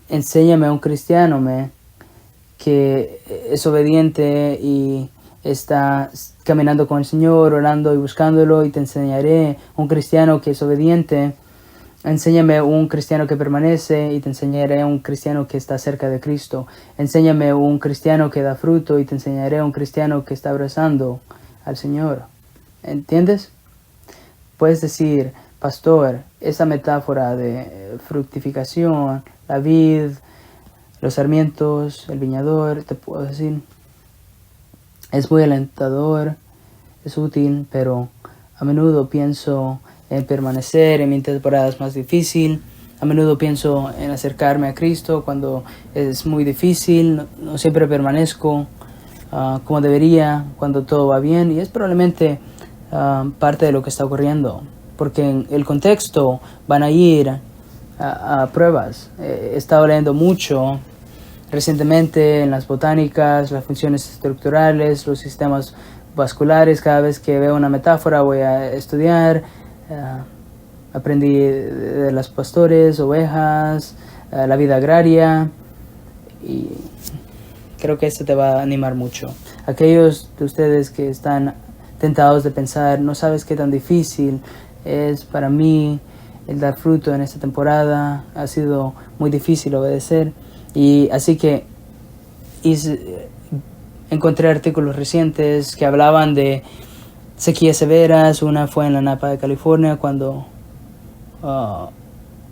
Enséñame a un cristiano que es obediente y está caminando con el Señor, orando y buscándolo, y te enseñaré un cristiano que es obediente. Enséñame un cristiano que permanece y te enseñaré un cristiano que está cerca de Cristo. Enséñame un cristiano que da fruto y te enseñaré un cristiano que está abrazando al Señor. ¿Entiendes? Puedes decir, pastor, esa metáfora de fructificación, la vid, los sarmientos, el viñador, te puedo decir, es muy alentador, es útil, pero a menudo pienso en permanecer en mis temporadas más difíciles. A menudo pienso en acercarme a Cristo cuando es muy difícil. No siempre permanezco. como debería cuando todo va bien, y es probablemente parte de lo que está ocurriendo, porque en el contexto van a ir a pruebas. He estado leyendo mucho recientemente en las botánicas, las funciones estructurales, los sistemas vasculares. Cada vez que veo una metáfora voy a estudiar. Aprendí de los pastores, ovejas, la vida agraria, y creo que esto te va a animar mucho. Aquellos de ustedes que están tentados de pensar, no sabes qué tan difícil es para mí el dar fruto en esta temporada, ha sido muy difícil obedecer, y así que encontré artículos recientes que hablaban de sequías severas. Una fue en la Napa de California cuando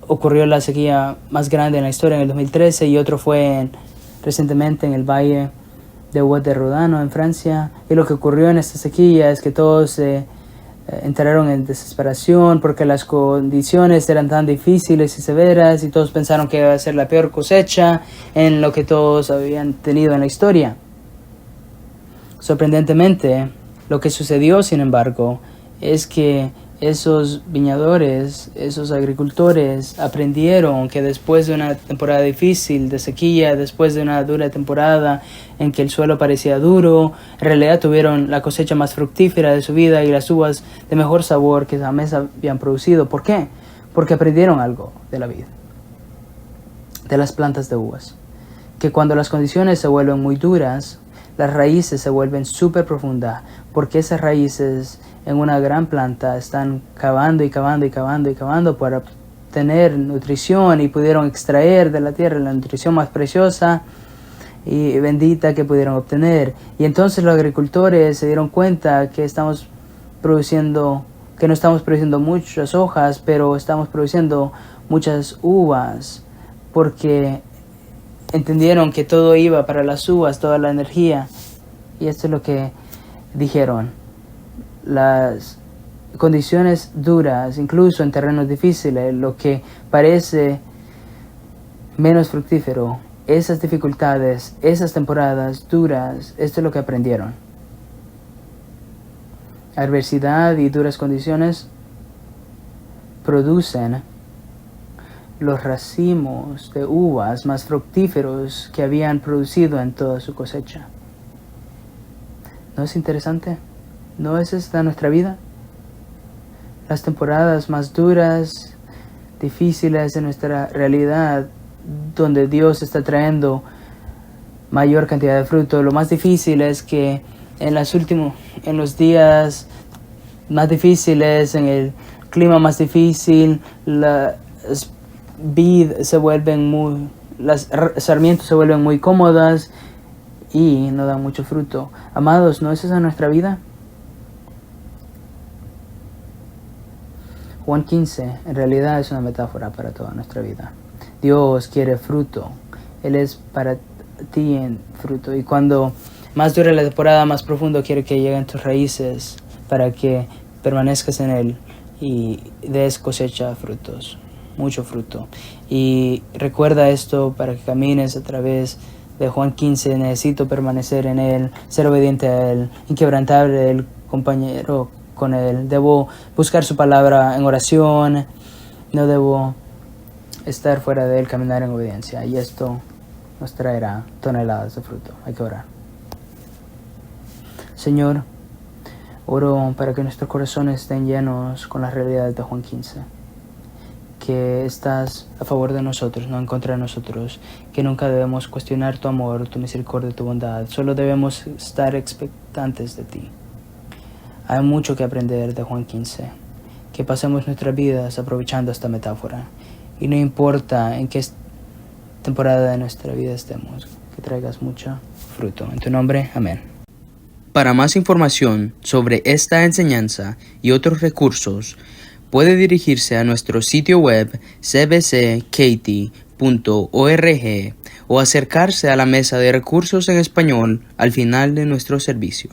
ocurrió la sequía más grande en la historia en el 2013, y otro fue recientemente en el valle de Huet de Rodano en Francia. Y lo que ocurrió en esta sequía es que todos se entraron en desesperación porque las condiciones eran tan difíciles y severas, y todos pensaron que iba a ser la peor cosecha en lo que todos habían tenido en la historia. Sorprendentemente, lo que sucedió, sin embargo, es que esos viñadores, esos agricultores aprendieron que después de una temporada difícil de sequía, después de una dura temporada en que el suelo parecía duro, en realidad tuvieron la cosecha más fructífera de su vida y las uvas de mejor sabor que jamás habían producido. ¿Por qué? Porque aprendieron algo de la vida, de las plantas de uvas, que cuando las condiciones se vuelven muy duras, las raíces se vuelven súper profundas, porque esas raíces en una gran planta están cavando y cavando y cavando y cavando para obtener nutrición, y pudieron extraer de la tierra la nutrición más preciosa y bendita que pudieron obtener. Y entonces los agricultores se dieron cuenta que no estamos produciendo muchas hojas, pero estamos produciendo muchas uvas, porque entendieron que todo iba para las uvas, toda la energía. Y esto es lo que dijeron: las condiciones duras, incluso en terrenos difíciles, lo que parece menos fructífero, esas dificultades, esas temporadas duras, esto es lo que aprendieron. Adversidad y duras condiciones producen los racimos de uvas más fructíferos que habían producido en toda su cosecha. ¿No es interesante? ¿No es esta nuestra vida? Las temporadas más duras, difíciles de nuestra realidad, donde Dios está trayendo mayor cantidad de fruto. Lo más difícil es que en los días más difíciles, en el clima más difícil, las sarmientos se vuelven muy cómodas y no dan mucho fruto. Amados, ¿no es esa nuestra vida? Juan 15 en realidad es una metáfora para toda nuestra vida. Dios quiere fruto. Él es para ti en fruto. Y cuando más dure la temporada, más profundo quiere que lleguen tus raíces para que permanezcas en Él y des cosecha frutos, mucho fruto. Y recuerda esto para que camines a través de Juan 15. Necesito permanecer en Él, ser obediente a Él, inquebrantable, el compañero con Él. Debo buscar su palabra en oración, no debo estar fuera de Él, caminar en obediencia. Y esto nos traerá toneladas de fruto. Hay que orar. Señor, oro para que nuestros corazones estén llenos con las realidades de Juan 15. Que estás a favor de nosotros, no en contra de nosotros. Que nunca debemos cuestionar tu amor, tu misericordia, tu bondad. Solo debemos estar expectantes de ti. Hay mucho que aprender de Juan 15. Que pasemos nuestras vidas aprovechando esta metáfora. Y no importa en qué temporada de nuestra vida estemos, que traigas mucho fruto. En tu nombre, amén. Para más información sobre esta enseñanza y otros recursos, puede dirigirse a nuestro sitio web cbckaty.org o acercarse a la mesa de recursos en español al final de nuestro servicio.